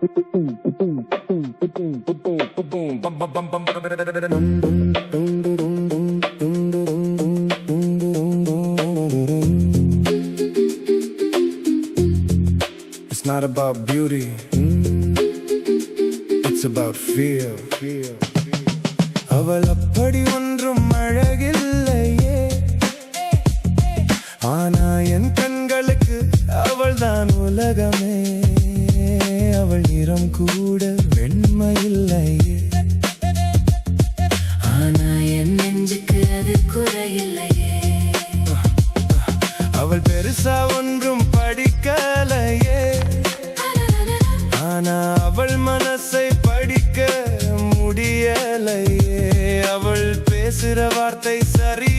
It's not about beauty, it's about feel. அவள் அப்படி ஒன்றும் அழகில்லையே, ஆனா என் கண்களுக்கு அவள் தான் உலகமே. அவள் நிறம் கூட வெண்மையில்லையே, ஆனா என் நெஞ்சுக்கு அது குறையில்லையே. அவள் பெருசா ஒன்றும் படிக்கலையே, ஆனா அவள் மனசை படிக்க முடியலையே. அவள் பேசுற வார்த்தை சரி